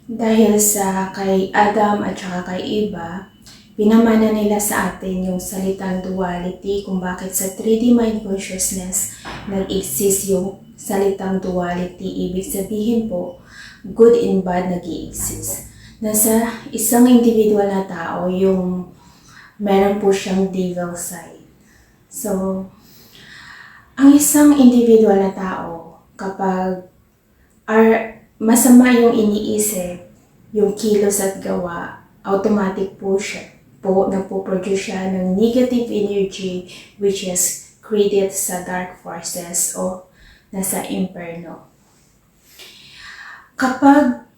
Dahil sa kay Adam at saka kay Eva, pinamana nila sa atin yung salitang duality kung bakit sa 3D mind consciousness nag-exist yung salitang duality. Ibig sabihin po, good and bad nag-i-exist. Nasa isang individual na tao yung meron po siyang devil side. So, ang isang individual na tao kapag masama yung iniisip, yung kilos at gawa, automatic po siya nagpo-produce siya ng negative energy which is created sa dark forces o nasa imperno. Kapag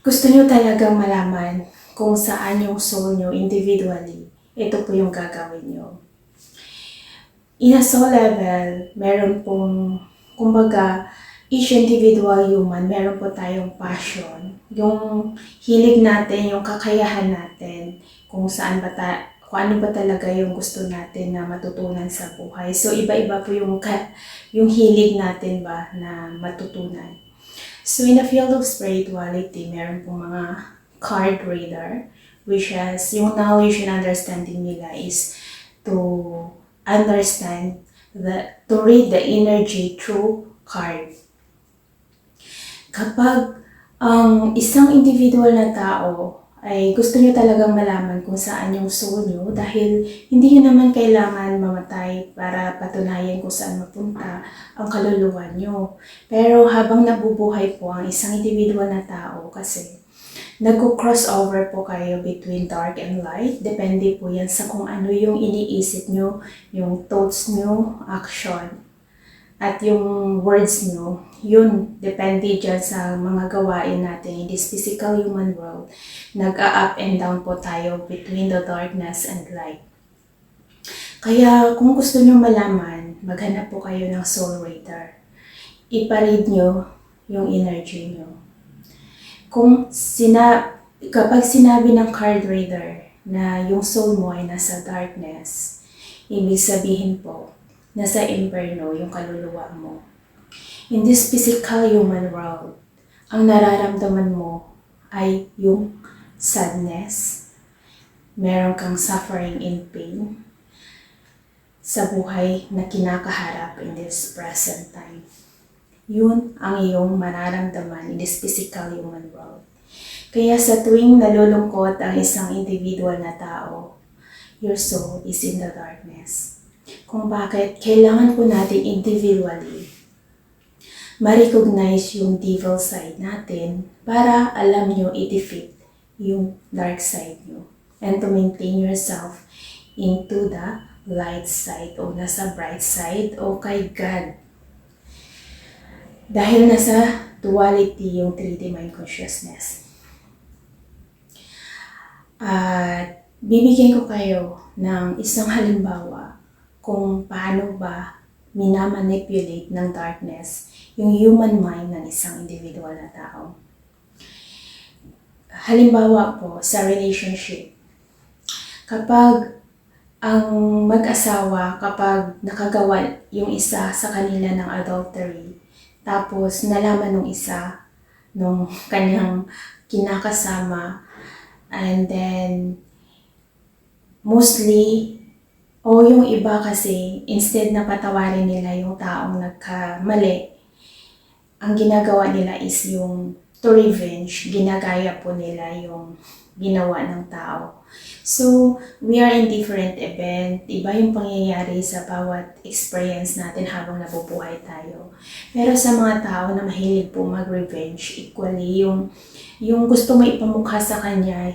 gusto nyo talagang malaman kung saan yung soul nyo individually, ito po yung gagawin nyo. In a soul level, meron pong, kumbaga, each individual human, meron po tayong passion. Yung hilig natin, yung kakayahan natin, kung ano ba talaga yung gusto natin na matutunan sa buhay. So, iba-iba po yung hilig natin ba na matutunan. So, in the field of spirituality, meron pong mga card reader, which is, yung knowledge and understanding nila is to understand, to read the energy through card. Kapag ang isang individual na tao ay gusto nyo talagang malaman kung saan yung soul nyo dahil hindi nyo naman kailangan mamatay para patunayan kung saan mapunta ang kaluluwa nyo. Pero habang nabubuhay po ang isang individual na tao kasi nag-crossover po kayo between dark and light. Depende po yan sa kung ano yung iniisip nyo, yung thoughts nyo, action, at yung words nyo. Yun, depende dyan sa mga gawain natin in this physical human world. Nag-up and down po tayo between the darkness and light. Kaya kung gusto nyo malaman, maghanap po kayo ng soul reader. Iparead nyo yung energy nyo. Kapag sinabi ng card reader na yung soul mo ay nasa darkness, ibig sabihin po, nasa imperno yung kaluluwa mo. In this physical human world, ang nararamdaman mo ay yung sadness. Meron kang suffering and pain sa buhay na kinakaharap in this present time. Yun ang iyong mararamdaman in this physical human world. Kaya sa tuwing nalulungkot ang isang individual na tao, your soul is in the darkness. Kung bakit kailangan po natin individually ma-recognize yung devil side natin para alam nyo i-defeat yung dark side nyo and to maintain yourself into the light side o nasa bright side o kay God. Dahil nasa duality yung 3D mind consciousness. At bibigyan ko kayo ng isang halimbawa kung paano ba minamanipulate ng darkness yung human mind ng isang individual na tao. Halimbawa po sa relationship. Kapag ang mag-asawa, kapag nakagawa yung isa sa kanila ng adultery, tapos nalaman nung isa, nung kanyang kinakasama, and then mostly, yung iba kasi, instead na patawarin nila yung taong nagkamali, ang ginagawa nila is yung to revenge, ginagaya po nila yung ginawa ng tao. So, we are in different event. Iba yung pangyayari sa bawat experience natin habang nabubuhay tayo. Pero sa mga tao na mahilig po mag-revenge, equally yung gusto mo ipamukha sa kanya,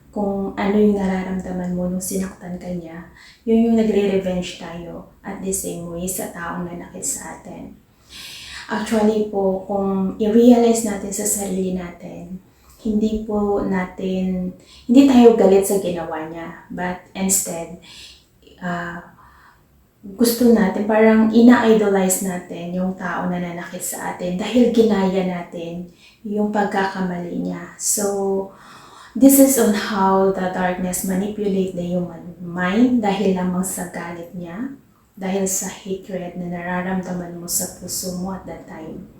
kung ano yung nararamdaman mo nung sinaktan ka niya, yun yung nagre-revenge tayo at the same way sa taong nanakit sa atin. Actually po, kung i-realize natin sa sarili natin, hindi tayo galit sa ginawa niya, but instead, gusto natin, parang ina-idolize natin yung tao na nanakit sa atin dahil ginaya natin yung pagkakamali niya. So, this is on how the darkness manipulate the human mind dahil lamang sa galit niya, dahil sa hatred na nararamdaman mo sa puso mo at that time.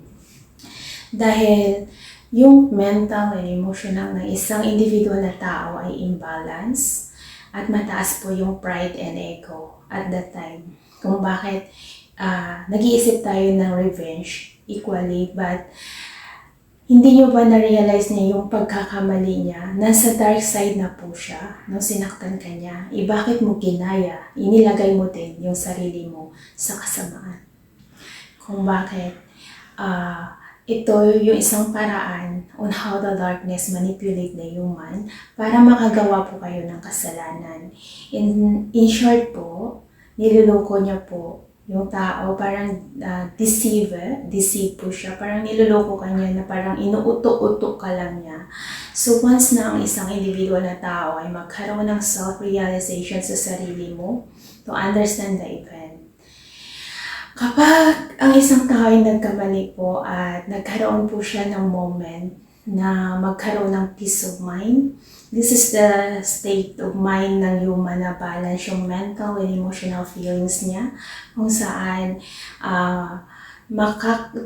Dahil yung mental and emotional ng isang individual na tao ay imbalance at mataas po yung pride and ego at that time. Kung bakit nag-iisip tayo ng revenge equally, but hindi nyo ba na-realize niya yung pagkakamali niya? Nasa dark side na po siya nung sinaktan ka niya. Bakit mo ginaya? Inilagay mo din yung sarili mo sa kasamaan. Kung bakit ito yung isang paraan on how the darkness manipulate the human para makagawa po kayo ng kasalanan. In short po, niloloko niya po yung tao, parang deceive po siya. Parang niloloko ka niya na parang inuutok-utok ka lang niya. So once na ang isang individual na tao ay magkaroon ng self-realization sa sarili mo to understand the event, kapag ang isang tao ay nagkamali po at nagkaroon po siya ng moment na magkaroon ng peace of mind, this is the state of mind ng human na balance yung mental and emotional feelings niya, kung saan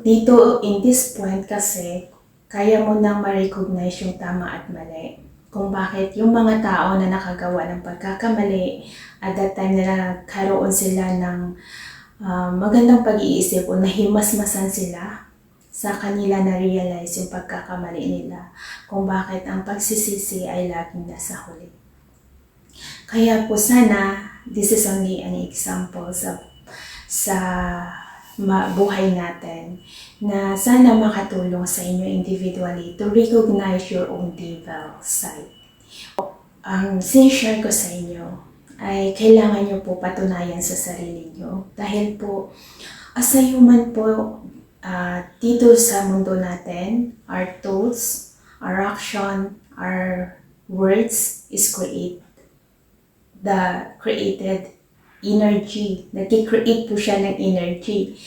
dito in this point kasi kaya mo nang ma-recognize yung tama at mali. Kung bakit yung mga tao na nakagawa ng pagkakamali at that time na nagkaroon sila ng magandang pag-iisip o nahimasmasan sila sa kanila na-realize yung pagkakamali nila, kung bakit ang pagsisisi ay laging nasa huli. Kaya po sana, this is only an example sa buhay natin na sana makatulong sa inyo individually to recognize your own devil side. Ang sinishare ko sa inyo ay kailangan nyo po patunayan sa sarili nyo. Dahil po, as a human po, dito sa mundo natin, our thoughts, our action, our words is created energy. Nag-create po siya ng energy.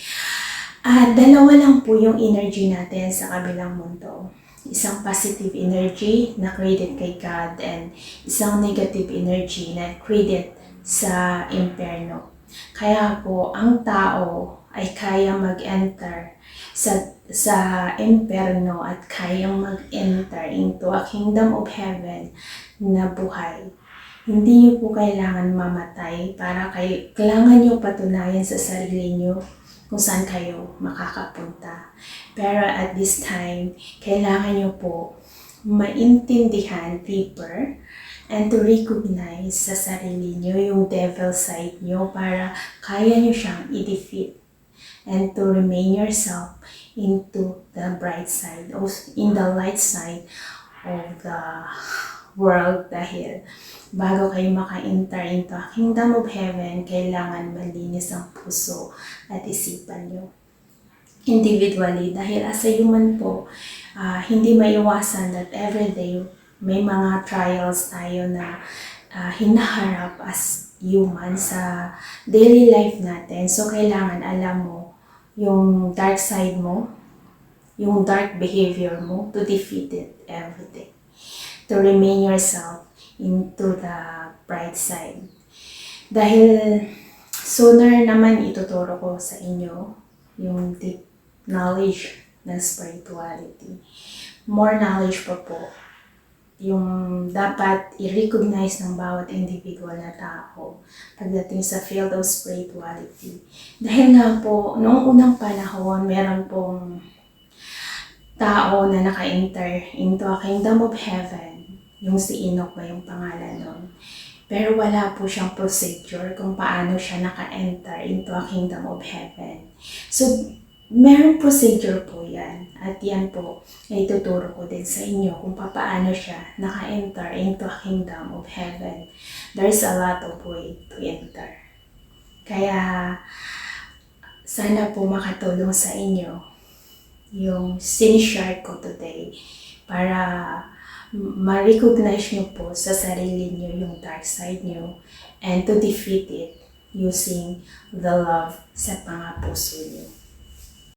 Dalawa lang po yung energy natin sa kabilang mundo. Isang positive energy na created kay God and isang negative energy na created sa impyerno. Kaya po, ang tao ay kaya mag-enter sa impyerno at kayang mag-enter into a kingdom of heaven na buhay. Hindi niyo po kailangan mamatay para kailangan niyo patunayan sa sarili niyo kung saan kayo makakapunta. Pero at this time, kailangan niyo po maintindihan deeper and to recognize sa sarili niyo yung devil side niyo para kaya niyo siyang i-defeat and to remain yourself into the bright side, or in the light side of the world. Dahil bago kayo maka-enter into a kingdom of heaven, kailangan malinis ang puso at isipan nyo individually. Dahil as a human po, hindi maiwasan that everyday may mga trials tayo na hinaharap as human sa daily life natin. So kailangan alam mo yung dark side mo, yung dark behavior mo, to defeat it every day. To remain yourself into the bright side. Dahil sooner naman ituturo ko sa inyo yung deep knowledge ng spirituality. More knowledge pa po yung dapat i-recognize ng bawat individual na tao pagdating sa field of spirituality. Dahil nga po, noong unang panahon, meron pong tao na naka-enter into a kingdom of heaven. Yung si Enoch ba yung pangalan nun? Pero wala po siyang procedure kung paano siya naka-enter into a kingdom of heaven. So, meron procedure po yan. At yan po, ay tuturo ko din sa inyo kung paano siya naka-enter into a kingdom of heaven. There's a lot of way to enter. Kaya, sana po makatulong sa inyo yung sinishare ko today para ma-recognize nyo po sa sarili nyo yung dark side nyo and to defeat it using the love sa mga puso nyo.